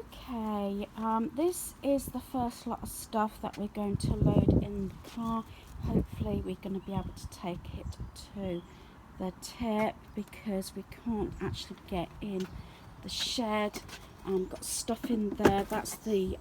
Okay, this is the first lot of stuff that we're going to load in the car. Hopefully we're going to be able to take it to the tip because we can't actually get in the shed. Got stuff in there. That's the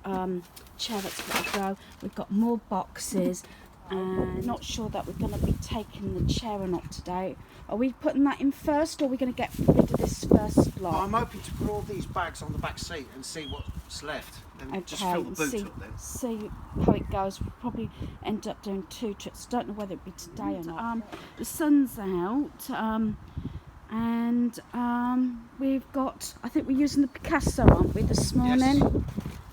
chair that's got to go. We've got more boxes, and not sure that we're going to be taking the chair or not today. Are we putting that in first, or are we going to get rid of this first lot? Well, I'm hoping to put all these bags on the back seat and see what's left. And Okay, just fill the boot up then. See how it goes. We'll probably end up doing 2 trips. Don't know whether it be today or not. The sun's out, and we've got, I think we're using the Picasso, aren't we, this morning? Yes.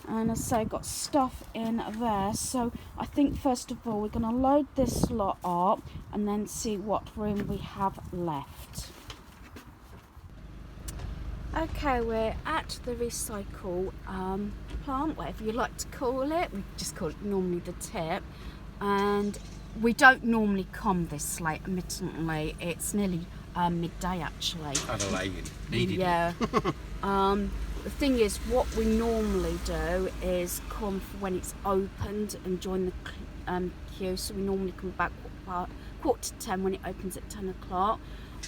And as I say, got stuff in there. So I think first of all we're going to load this lot up and then see what room we have left. Okay, we're at the recycle plant, whatever you like to call it. We just call it normally the tip, and we don't normally come this late, admittedly. It's nearly midday actually. Adelaide needed it. The thing is, what we normally do is come for when it's opened and join the queue. So we normally come back quarter to 10 when it opens at 10 o'clock.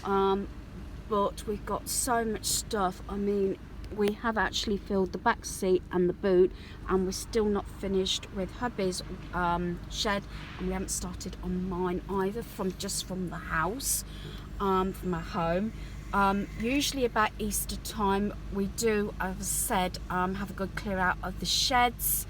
But we've got so much stuff. I mean, we have actually filled the back seat and the boot, and we're still not finished with hubby's shed, and we haven't started on mine either, from the house, from our home. Usually about Easter time we do, as I said, have a good clear out of the sheds,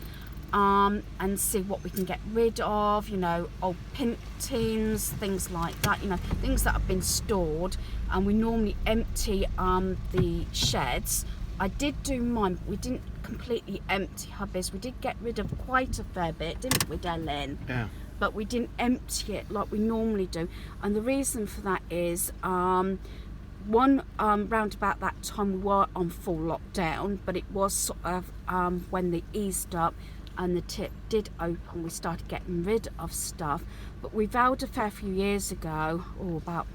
and see what we can get rid of, you know, old pint tins, things like that, you know, things that have been stored. And we normally empty the sheds. I did do mine, but we didn't completely empty hubby's. We did get rid of quite a fair bit, didn't we, Darlene? Yeah. But we didn't empty it like we normally do, and the reason for that is round about that time we were on full lockdown, but it was sort of when they eased up and the tip did open, we started getting rid of stuff. But we vowed a fair few years ago, about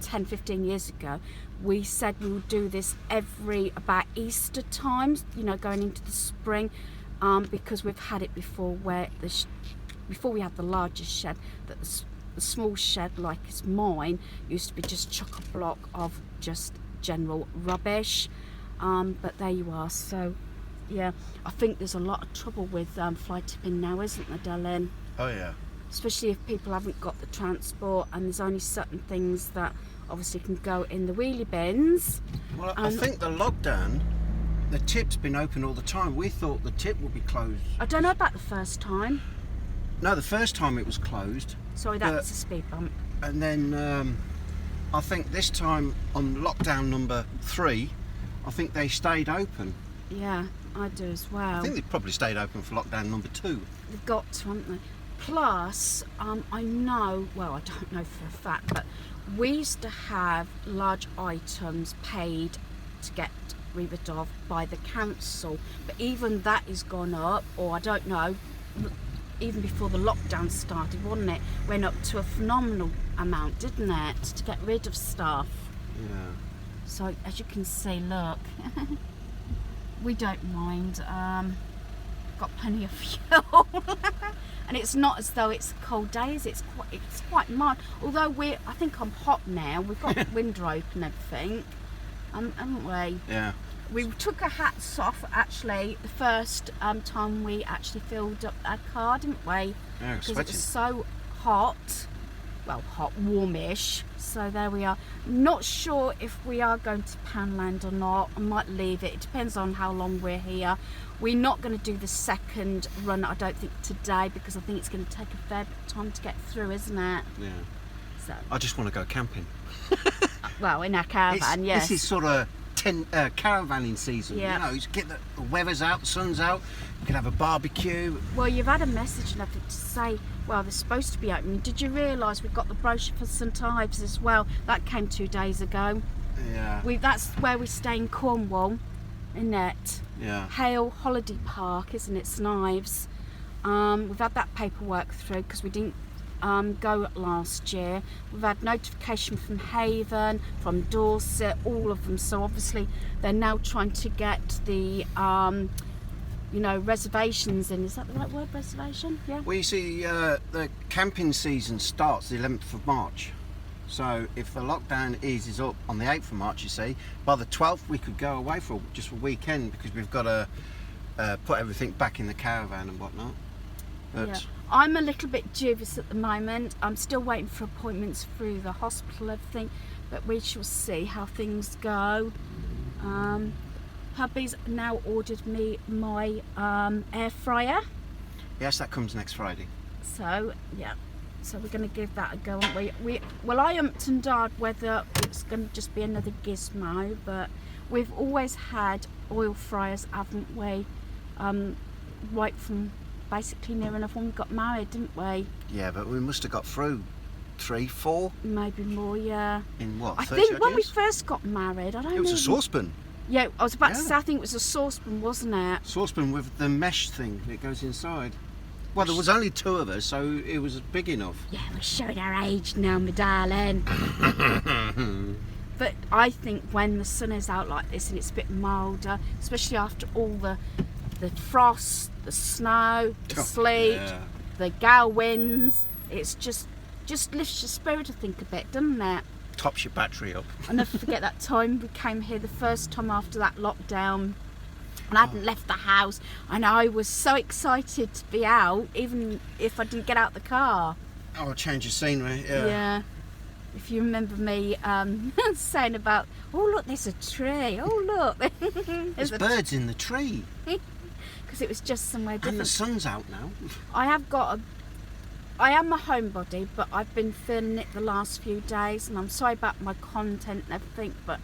10, 15 years ago, we said we would do this about Easter times, you know, going into the spring, because we've had it before where before we had the largest shed, that the small shed like it's mine used to be just chock-a-block of just general rubbish, but there you are. So yeah, I think there's a lot of trouble with fly tipping now, isn't there, Darlene? Oh yeah. Especially if people haven't got the transport, and there's only certain things that obviously can go in the wheelie bins. Well, I think the lockdown, the tip's been open all the time. We thought the tip would be closed. I don't know about the first time. No, the first time it was closed. Sorry, that was a speed bump. And then I think this time on lockdown number 3, I think they stayed open. Yeah, I do as well. I think they probably stayed open for lockdown number 2. They've got to, haven't they? Plus, I know, well, I don't know for a fact, but we used to have large items paid to get rid of by the council, but even that is gone up, or I don't know, even before the lockdown started, wasn't it? Went up to a phenomenal amount, didn't it, to get rid of stuff. Yeah. So as you can see, look, we don't mind. Got plenty of fuel. And it's not as though it's cold days, it's quite mild. Although I think I'm hot now, we've got the window open and everything, haven't we? Yeah. We took our hats off actually the first time we actually filled up our car, didn't we? Yeah, because it was so hot. Well, hot, warmish. So there we are. Not sure if we are going to Poundland or not. I might leave it. It depends on how long we're here. We're not going to do the second run, I don't think, today, because I think it's going to take a fair bit of time to get through, isn't it? Yeah. So. I just want to go camping. Well, in our caravan, yes. This is sort of caravanning season. Yeah. You know, you get the weather's out, the sun's out. You can have a barbecue. Well, you've had a message and everything to say, well, they're supposed to be opening. Did you realise we've got the brochure for St Ives as well? That came 2 days ago. Yeah. That's where we stay in Cornwall, isn't it? Yeah. Hale Holiday Park, isn't it, St Ives? We've had that paperwork through because we didn't go last year. We've had notification from Haven, from Dorset, all of them. So obviously they're now trying to get the reservations in. Is that the right word, reservation? Yeah. Well, you see, the camping season starts the 11th of March. So if the lockdown eases up on the 8th of March, you see, by the 12th we could go away for just a weekend, because we've got to put everything back in the caravan and whatnot. But Yeah. I'm a little bit dubious at the moment. I'm still waiting for appointments through the hospital, everything, but we shall see how things go. Hubby's now ordered me my air fryer, yes, that comes next Friday. so yeah. So we're going to give that a go, aren't we? Well, I umped and ahed whether it's going to just be another gizmo, but we've always had oil fryers, haven't we? Right from basically near enough when we got married, didn't we? Yeah, but we must have got through 3, 4 Maybe more, yeah. in what? I 30 think odd when we years? first got married, I don't know. It was a saucepan. Yeah, I was about to Yeah. say, I think it was a saucepan, wasn't it? Saucepan with the mesh thing that goes inside. Well, there was only 2 of us, so it was big enough. Yeah, we're showing our age now, my darling. But I think when the sun is out like this and it's a bit milder, especially after all the frost, the snow, the sleet, Yeah. the gale winds, it's just lifts your spirit, I think, a bit, doesn't it? Tops your battery up. I'll never forget that time we came here the first time after that lockdown, and I hadn't left the house, and I was so excited to be out, even if I didn't get out the car. Oh, a change of scenery. Yeah. Yeah. If you remember me saying about, oh look, there's a tree. Oh look, There's birds in the tree, because it was just somewhere and the different. sun's out now. I am a homebody, but I've been feeling it the last few days, and I'm sorry about my content and everything, but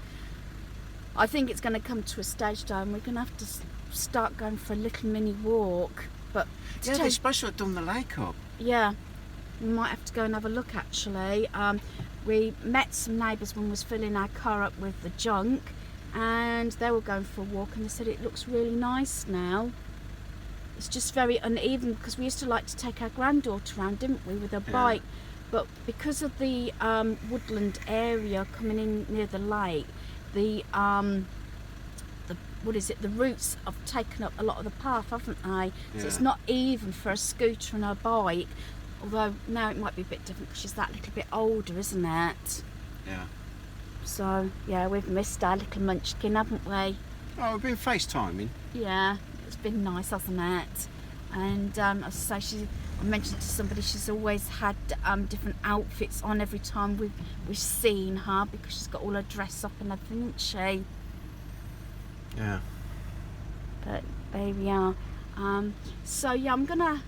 I think it's going to come to a stage, though, and we're going to have to start going for a little mini walk. But Yeah, they're supposed to have done the lake up. yeah, we might have to go and have a look, actually. We met some neighbours when we was filling our car up with the junk, and they were going for a walk, and they said it looks really nice now. It's just very uneven, because we used to like to take our granddaughter around, didn't we, with a Yeah. bike, but because of the woodland area coming in near the lake, the roots have taken up a lot of the path, haven't they? So it's Yeah. not even for a scooter and a bike, although now it might be a bit different because she's that little bit older, isn't it? Yeah. So yeah, we've missed our little munchkin, haven't we? Oh, we've been FaceTiming. Yeah, it's been nice, hasn't it? And as I say, I mentioned to somebody, she's always had different outfits on every time we've seen her, because she's got all her dress up and everything, isn't she? Yeah. But there we are. So yeah, I'm gonna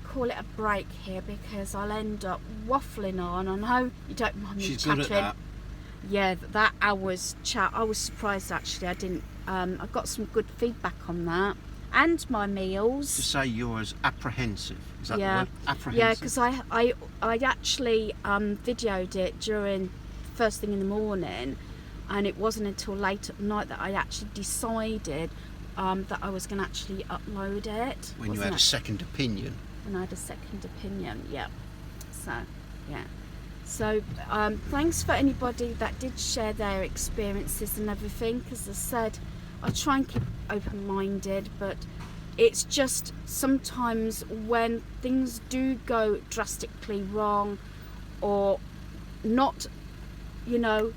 call it a break here, because I'll end up waffling on. I know you don't mind me She's chattering. good at that. Yeah, that hour's chat. I was surprised, actually. I didn't. I got some good feedback on that, and my meals. To say you're as apprehensive. Is that Yeah. the word? Apprehensive? Yeah, because I actually videoed it during first thing in the morning, and it wasn't until late at night that I actually decided that I was going to actually upload it. When you wasn't had a it? second opinion. When I had a second opinion, yeah. So, yeah. So, thanks for anybody that did share their experiences and everything. As I said, I try and keep open-minded, but it's just sometimes when things do go drastically wrong, or not,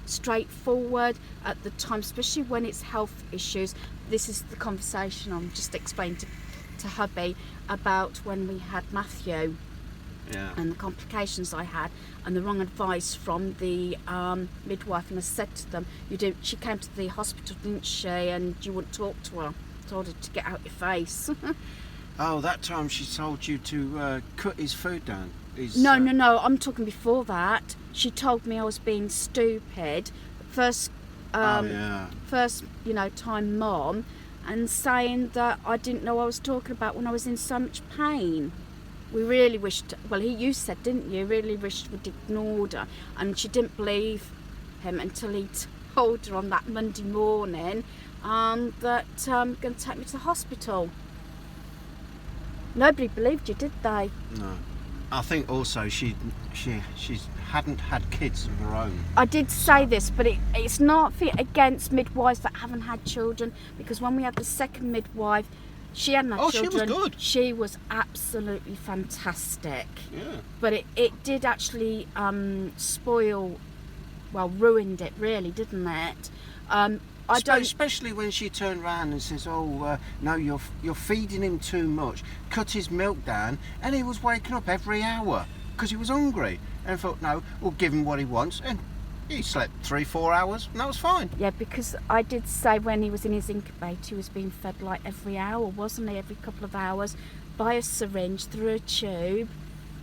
straightforward at the time, especially when it's health issues. This is the conversation I'm just explaining to hubby about when we had Matthew. Yeah. And the complications I had, and the wrong advice from the midwife. And I said to them, she came to the hospital, didn't she, and you wouldn't talk to her, told her to get out your face. Oh, that time she told you to cut his food down. No, I'm talking before that. She told me I was being stupid, first time mom, and saying that I didn't know what I was talking about when I was in so much pain. We really wished, you said, didn't you, really wished we'd ignored her, and she didn't believe him until he told her on that Monday morning that going to take me to the hospital. Nobody believed you, did they? No. I think also she hadn't had kids of her own. I did say this, but it's not against midwives that haven't had children, because when we had the second midwife, she hadn't had children. She was good. She was absolutely fantastic. Yeah. But it did actually ruined it really, didn't it? Especially when she turned around and says, "Oh, no, you're feeding him too much. Cut his milk down," and he was waking up every hour because he was hungry. And I thought, no, we'll give him what he wants, and he slept 3-4 hours, and that was fine. Yeah, because I did say when he was in his incubator, he was being fed like every hour, wasn't he? Every couple of hours, by a syringe through a tube.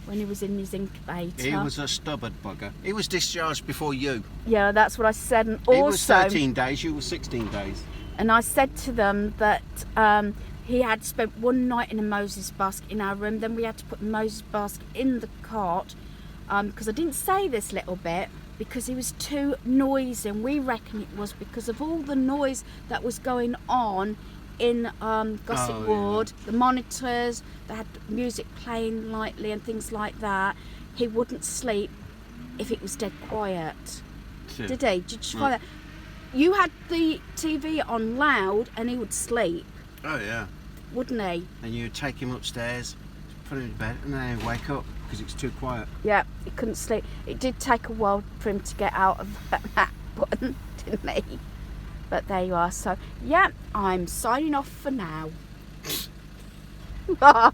When he was in his incubator. He was a stubborn bugger. He was discharged before you. Yeah, that's what I said. And he was 13 days, you were 16 days. And I said to them that he had spent one night in a Moses basket in our room. Then we had to put the Moses basket in the cot, because I didn't say this little bit, because he was too noisy. And we reckon it was because of all the noise that was going on in Gossip Ward, the monitors, they had music playing lightly and things like that. He wouldn't sleep if it was dead quiet. Yeah. Did he? Did you find that? You had the TV on loud and he would sleep. Oh yeah. Wouldn't he? And you'd take him upstairs, put him to bed, and then he'd wake up because it's too quiet. Yeah, he couldn't sleep. It did take a while for him to get out of that button, didn't he? But there you are. So, yeah, I'm signing off for now. What?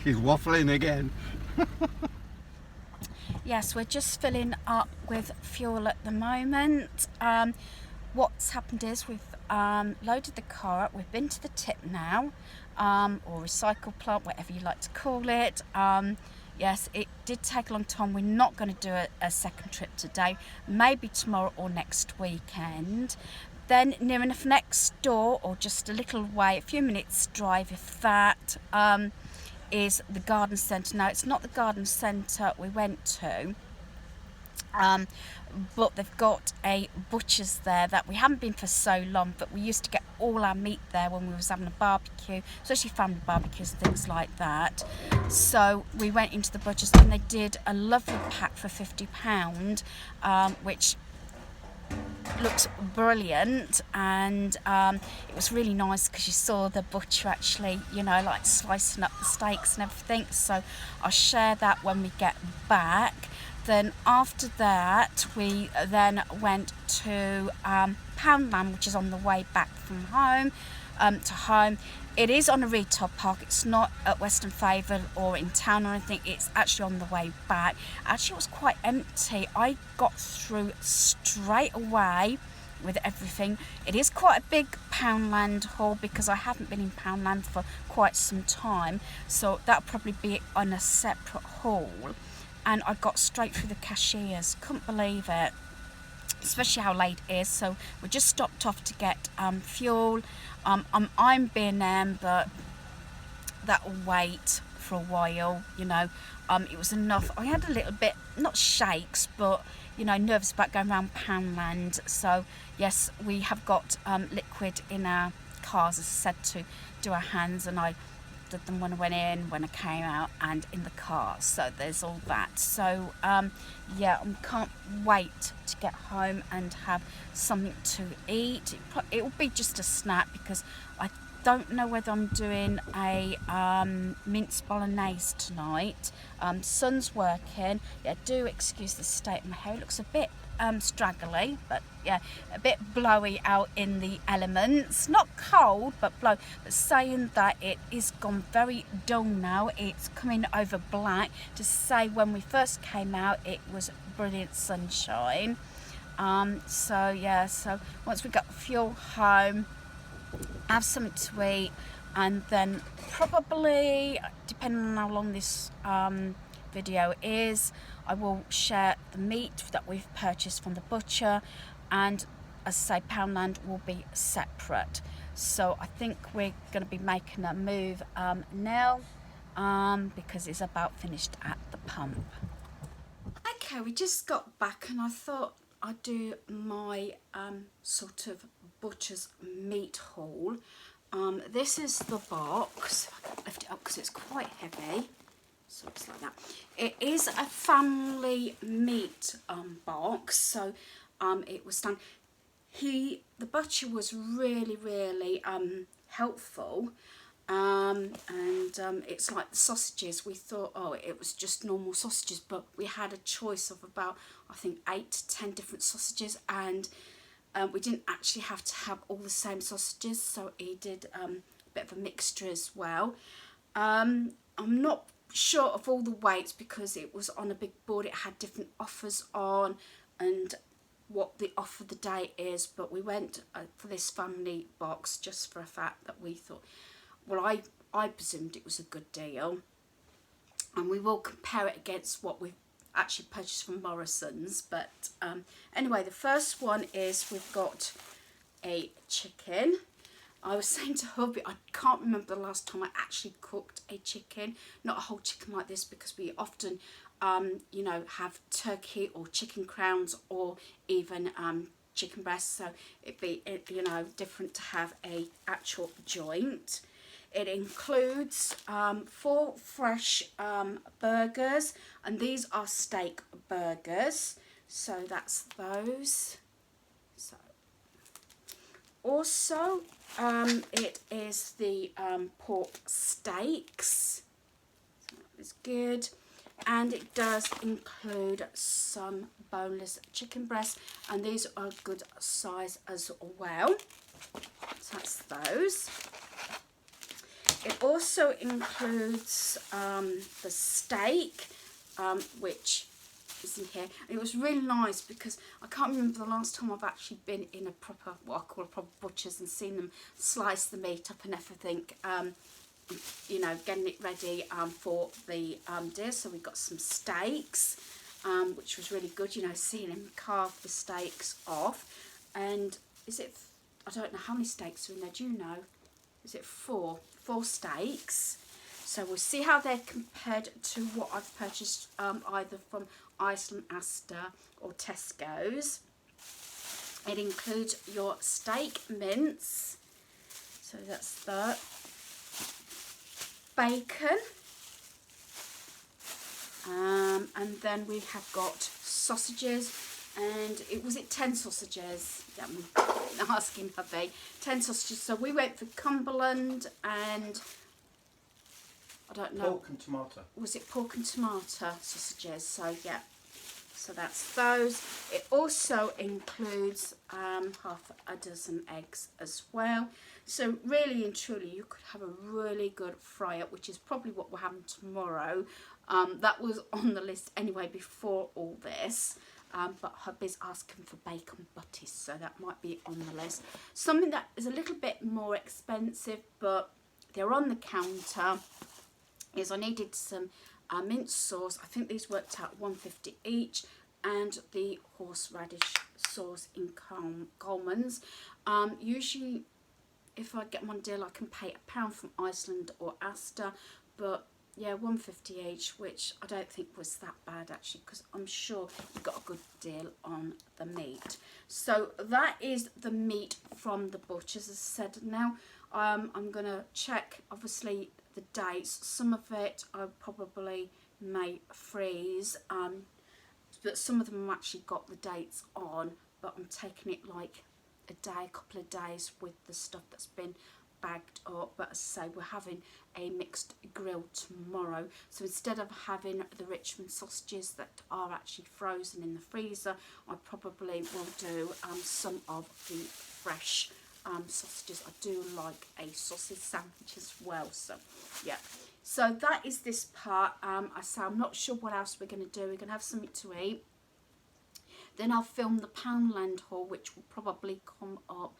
He's waffling again. Yes, we're just filling up with fuel at the moment. What's happened is we've loaded the car up. We've been to the tip now, or recycle plant, whatever you like to call it. Yes, it did take a long time. We're not going to do a second trip today. Maybe tomorrow or next weekend. Then near enough next door, or just a little way, a few minutes drive if that, is the garden centre. Now it's not the garden centre we went to, but they've got a butcher's there that we haven't been for so long, but we used to get all our meat there when we was having a barbecue, especially family barbecues and things like that. So we went into the butcher's and they did a lovely pack for £50, which looks brilliant, and it was really nice because you saw the butcher actually, like slicing up the steaks and everything. So I'll share that when we get back. Then after that we then went to Poundland, which is on the way back from home to home. It is on a retail park. It's not at Western Favour or in town or anything. It's actually on the way back. Actually, it was quite empty. I got through straight away with everything. It is quite a big Poundland haul because I haven't been in Poundland for quite some time. So that'll probably be on a separate haul. And I got straight through the cashiers. Couldn't believe it. Especially how late it is. So we just stopped off to get fuel. I'm B&M, but that will wait for a while, It was enough. I had a little bit, not shakes, but, nervous about going around Poundland. So, yes, we have got liquid in our cars, as I said, to do our hands, and I did them when I went in, when I came out, and in the car. So there's all that. So, yeah, I can't wait to get home and have something to eat. It will be just a snack because I don't know whether I'm doing a minced bolognese tonight. Son's working. Yeah, do excuse the state of my hair. It looks a bit straggly, but yeah, a bit blowy out in the elements. Not cold, but blow. But saying that, it is gone very dull now. It's coming over black. To say when we first came out, it was brilliant sunshine. So yeah, so once we got the fuel home, have something to eat, and then probably, depending on how long this video is, I will share the meat that we've purchased from the butcher, and as I say, Poundland will be separate. So I think we're going to be making a move now, because it's about finished at the pump. Okay, we just got back and I thought I'd do my sort of butcher's meat haul. This is the box. I can lift it up because it's quite heavy. So it's like that. It is a family meat box, so it was done. The butcher was really helpful, and it's like the sausages. We thought, oh, it was just normal sausages, but we had a choice of about, I think, 8 to 10 different sausages, and we didn't actually have to have all the same sausages, so he did a bit of a mixture as well. I'm not sure of all the weights because it was on a big board. It had different offers on and what the offer of the day is, but we went for this family box just for a fact that we thought, well, I presumed it was a good deal, and we will compare it against what we've actually purchased from Morrison's. But anyway, the first one is we've got a chicken. I was saying to hubby, I can't remember the last time I actually cooked a chicken, not a whole chicken like this, because we often, you know, have turkey or chicken crowns or even chicken breasts. So it'd be, you know, different to have a actual joint. It includes 4 fresh burgers, and these are steak burgers. So that's those. So also, it is the pork steaks. So that is good. And it does include some boneless chicken breasts, and these are good size as well. So that's those. It also includes the steak, which is in here. And it was really nice because I can't remember the last time I've actually been in a proper, what I call a proper butcher's, and seen them slice the meat up and everything. You know, getting it ready for the deer. So we got some steaks, which was really good. You know, seeing him carve the steaks off. And is it? I don't know how many steaks are in there. Do you know? Is it 4? 4 steaks. So we'll see how they're compared to what I've purchased either from Iceland Asda or Tesco's. It includes your steak mince. So that's that. Bacon. And then we have got sausages. And was it 10 sausages? Yeah, I'm asking hubby. 10 sausages. So we went for Cumberland and I don't know. Pork and tomato. Was it pork and tomato sausages? So yeah. So that's those. It also includes half a dozen eggs as well. So really and truly, you could have a really good fry-up, which is probably what we're having tomorrow. That was on the list anyway before all this. But hubby's asking for bacon butties, so that might be on the list. Something that is a little bit more expensive, but they're on the counter, is I needed some mint sauce. I think these worked out $1.50 each, and the horseradish sauce in Coleman's. Usually, if I get one deal, I can pay £1 from Iceland or Asda, but yeah, $1.50 each, which I don't think was that bad actually, because I'm sure we got a good deal on the meat. So that is the meat from the butchers. As I said, now I'm going to check obviously the dates. Some of it I probably may freeze, but some of them have actually got the dates on, but I'm taking it like a couple of days with the stuff that's been bagged up. But as I say, we're having a mixed grill tomorrow, so instead of having the Richmond sausages that are actually frozen in the freezer, I probably will do some of the fresh sausages. I do like a sausage sandwich as well, so yeah. So that is this part. I say I'm not sure what else we're going to do. We're going to have something to eat, then I'll film the Poundland haul, which will probably come up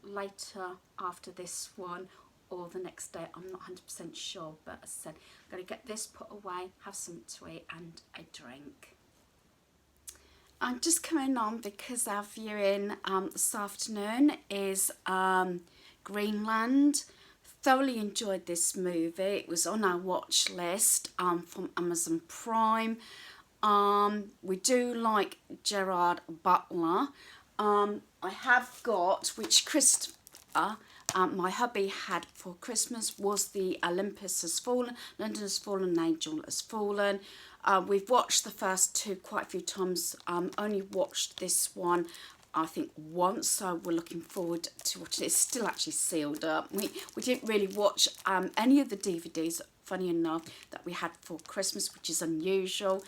later after this one or the next day. I'm not 100% sure, but as I said, I'm going to get this put away, have something to eat and a drink. I'm just coming on because our viewing this afternoon is Greenland. Thoroughly enjoyed this movie. It was on our watch list from Amazon Prime. We do like Gerard Butler. I have got, which Christopher my hubby had for Christmas was the Olympus Has Fallen, London Has Fallen, Angel Has Fallen. We've watched the first two quite a few times. Only watched this one I think once, so we're looking forward to watching it. It's still actually sealed up. We didn't really watch any of the DVDs, funny enough, that we had for Christmas, which is unusual.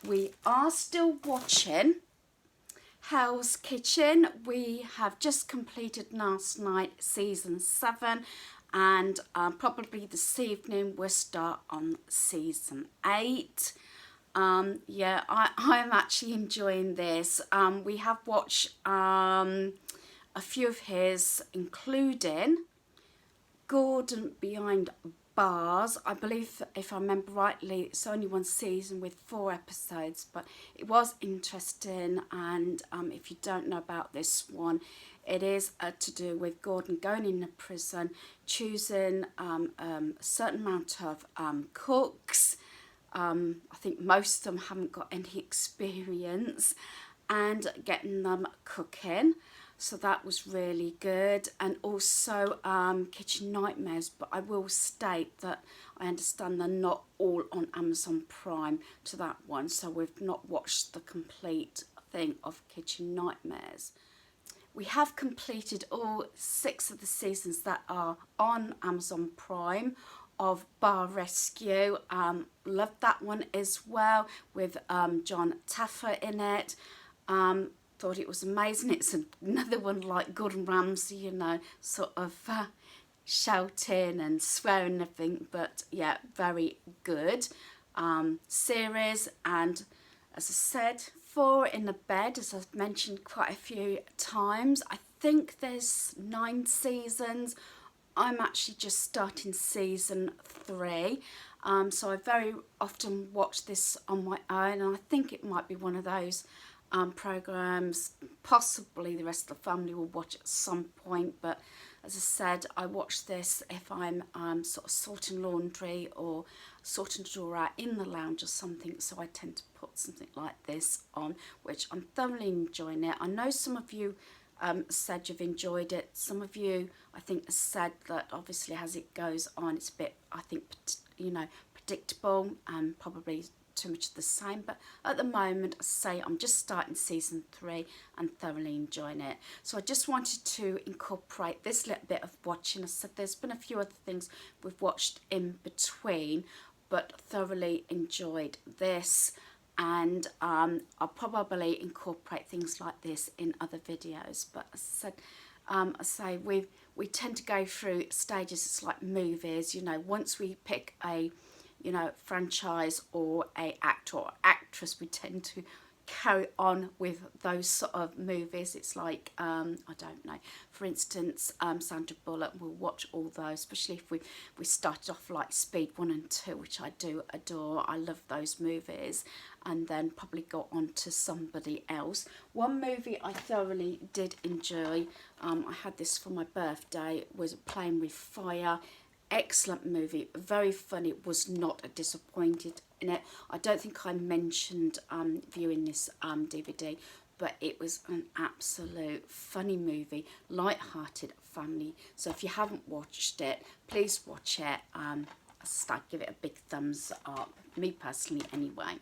We are still watching Hell's Kitchen. We have just completed last night season 7, and probably this evening we'll start on season 8. Yeah, I'm actually enjoying this. We have watched a few of his, including Gordon Behind Bars. I believe, if I remember rightly, it's only one season with 4 episodes, but it was interesting. And if you don't know about this one, it is to do with Gordon going into prison, choosing a certain amount of cooks. I think most of them haven't got any experience, and getting them cooking. So that was really good. And also Kitchen Nightmares, but I will state that I understand they're not all on Amazon Prime to that one, so we've not watched the complete thing of Kitchen Nightmares. We have completed all 6 of the seasons that are on Amazon Prime of Bar Rescue. Loved that one as well, with John Taffer in it. Thought it was amazing. It's another one like Gordon Ramsay, you know, sort of shouting and swearing and everything, but yeah, very good series. And as I said, 4 in the bed, as I've mentioned quite a few times. I think there's 9 seasons. I'm actually just starting season 3, so I very often watch this on my own, and I think it might be one of those programs possibly the rest of the family will watch at some point. But as I said, I watch this if I'm sort of sorting laundry or sorting a drawer out in the lounge or something, so I tend to put something like this on, which I'm thoroughly enjoying it. I know some of you said you've enjoyed it. Some of you, I think, said that obviously as it goes on, it's a bit, I think, you know, predictable and probably too much of the same. But at the moment, I say I'm just starting season 3 and thoroughly enjoying it. So I just wanted to incorporate this little bit of watching. I said there's been a few other things we've watched in between, but thoroughly enjoyed this. And I'll probably incorporate things like this in other videos. But as I said, we tend to go through stages. It's like movies, you know. Once we pick a, you know, franchise or a actor or actress, we tend to carry on with those sort of movies. It's like I don't know, for instance, Sandra Bullock, we'll watch all those, especially if we started off like Speed 1 and 2, which I do adore. I love those movies, and then probably go on to somebody else. One movie I thoroughly did enjoy, I had this for my birthday, was Playing with Fire. Excellent movie, very funny, was not disappointed in it. I don't think I mentioned viewing this DVD, but it was an absolute funny movie, light-hearted family. So if you haven't watched it, please watch it. I'd give it a big thumbs up, me personally anyway.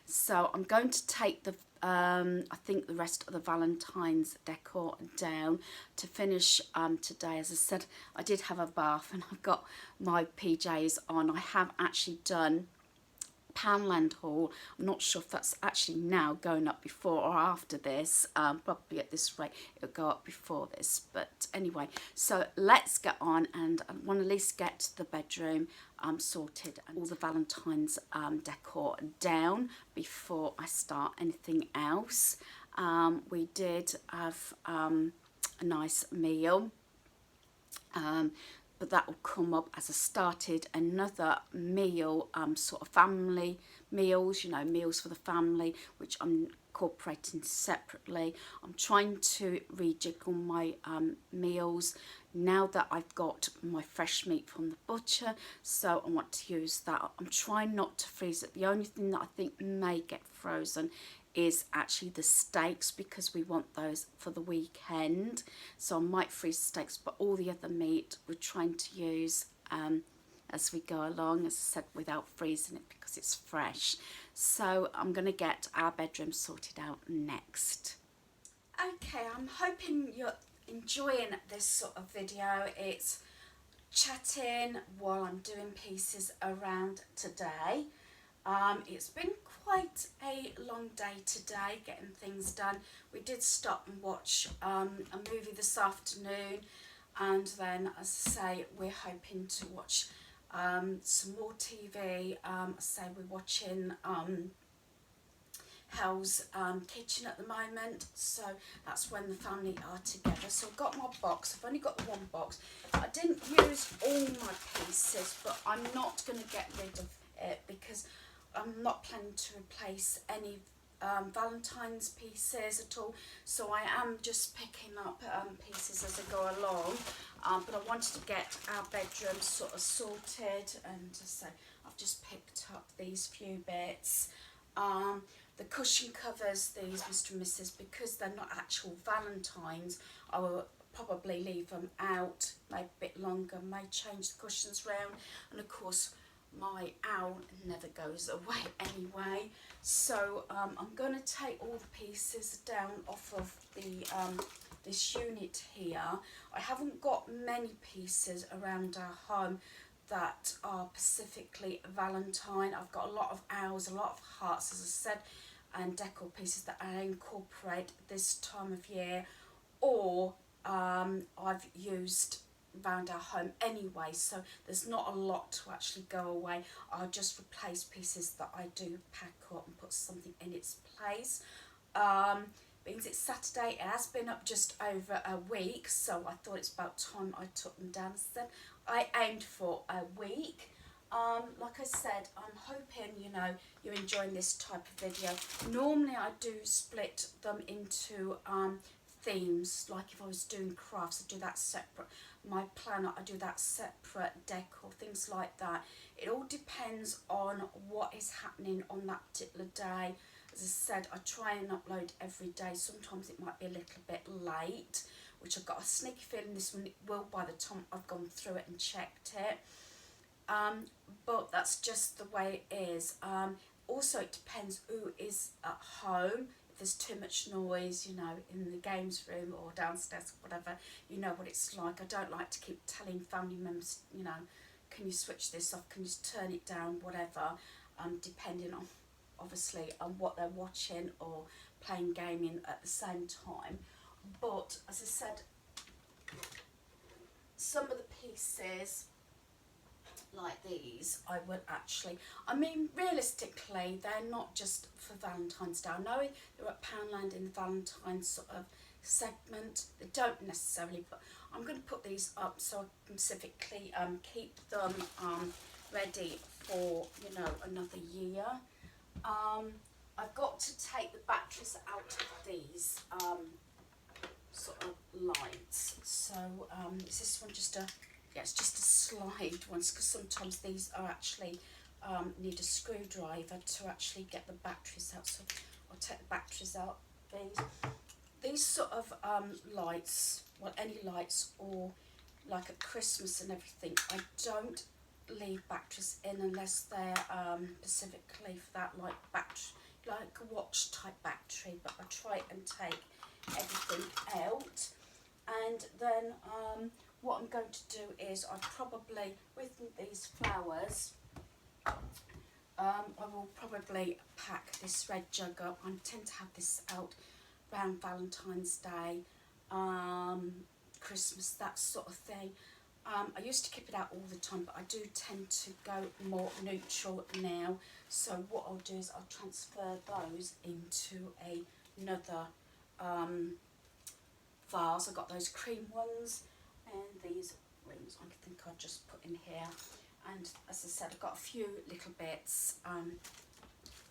So I'm going to take the I think the rest of the Valentine's decor down to finish today. As I said, I did have a bath and I've got my PJs on. I have actually done Poundland haul. I'm not sure if that's actually now going up before or after this. Probably at this rate it'll go up before this, but anyway, so let's get on, and I want to at least get the bedroom sorted and all the Valentine's decor down before I start anything else. We did have a nice meal, but that will come up as I started another meal, sort of family meals, you know, meals for the family, which I'm incorporating separately. I'm trying to rejiggle my meals now that I've got my fresh meat from the butcher, so I want to use that. I'm trying not to freeze it. The only thing that I think may get frozen is actually the steaks, because we want those for the weekend. So I might freeze steaks, but all the other meat we're trying to use as we go along, as I said, without freezing it because it's fresh. So I'm going to get our bedroom sorted out next. Okay, I'm hoping you're enjoying this sort of video. It's chatting while I'm doing pieces around today. It's been quite a long day today getting things done. We did stop and watch a movie this afternoon, and then, as I say, we're hoping to watch some more TV. I say we're watching Hell's Kitchen at the moment, so that's when the family are together. So I've got my box. I've only got the one box. I didn't use all my pieces, but I'm not going to get rid of it because I'm not planning to replace any Valentine's pieces at all. So I am just picking up pieces as I go along. But I wanted to get our bedroom sort of sorted, and so I've just picked up these few bits. The cushion covers, these Mr. and Mrs, because they're not actual Valentines, I will probably leave them out, maybe a bit longer, may change the cushions round, and of course my owl never goes away anyway. So I'm going to take all the pieces down off of the this unit here. I haven't got many pieces around our home that are specifically Valentine. I've got a lot of owls, a lot of hearts, as I said, and decor pieces that I incorporate this time of year, or I've used around our home anyway, so there's not a lot to actually go away. I'll just replace pieces that I do pack up and put something in its place. Means it's Saturday, it has been up just over a week, so I thought it's about time I took them down. So I aimed for a week. Like I said, I'm hoping, you know, you're enjoying this type of video. Normally I do split them into themes, like if I was doing crafts, I do that separate. My planner, I do that separate, decor, things like that. It all depends on what is happening on that particular day. As I said, I try and upload every day. Sometimes it might be a little bit late, which I've got a sneaky feeling this one will by the time I've gone through it and checked it. But that's just the way it is. Also, it depends who is at home. If there's too much noise, you know, in the games room or downstairs, whatever, you know what it's like. I don't like to keep telling family members, you know, can you switch this off, can you turn it down, whatever, depending on, obviously, on what they're watching or playing gaming at the same time. But, as I said, some of the pieces like these, I would actually, I mean, realistically, they're not just for Valentine's Day. I know they're at Poundland in the Valentine's sort of segment. They don't necessarily, but I'm going to put these up so I can specifically keep them ready for, you know, another year. I've got to take the batteries out of these sort of lights. So is this one just a, yeah, it's just a slide ones, because sometimes these are actually need a screwdriver to actually get the batteries out. So I'll take the batteries out. These sort of lights, well, any lights, or like at Christmas and everything, I don't leave batteries in unless they're specifically for that, like battery, like a watch type battery. But I try and take everything out. And then what I'm going to do is I probably, with these flowers, I will probably pack this red jug up. I tend to have this out around Valentine's Day, Christmas, that sort of thing. I used to keep it out all the time, but I do tend to go more neutral now. So what I'll do is I'll transfer those into another vase. I've got those cream ones, and these rings I think I'll just put in here. And as I said, I've got a few little bits,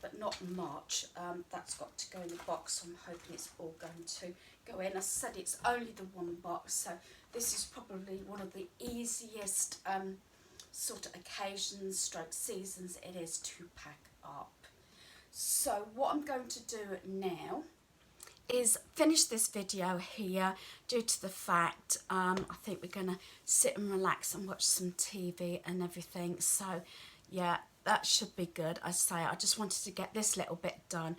but not much. That's got to go in the box, so I'm hoping it's all going to go in. As I said, it's only the one box, so this is probably one of the easiest sort of occasions, stroke seasons it is to pack up. So what I'm going to do now is finish this video here due to the fact I think we're going to sit and relax and watch some TV and everything. So yeah, that should be good. I say I just wanted to get this little bit done.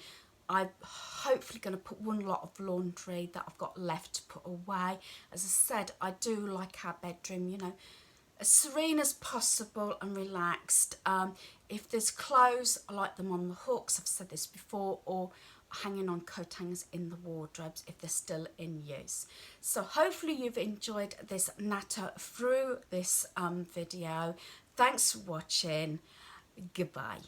I'm hopefully going to put one lot of laundry that I've got left to put away. As I said, I do like our bedroom, you know, as serene as possible and relaxed. If there's clothes, I like them on the hooks, I've said this before, or hanging on coat hangers in the wardrobes if they're still in use. So hopefully you've enjoyed this natter through this video. Thanks for watching. Goodbye.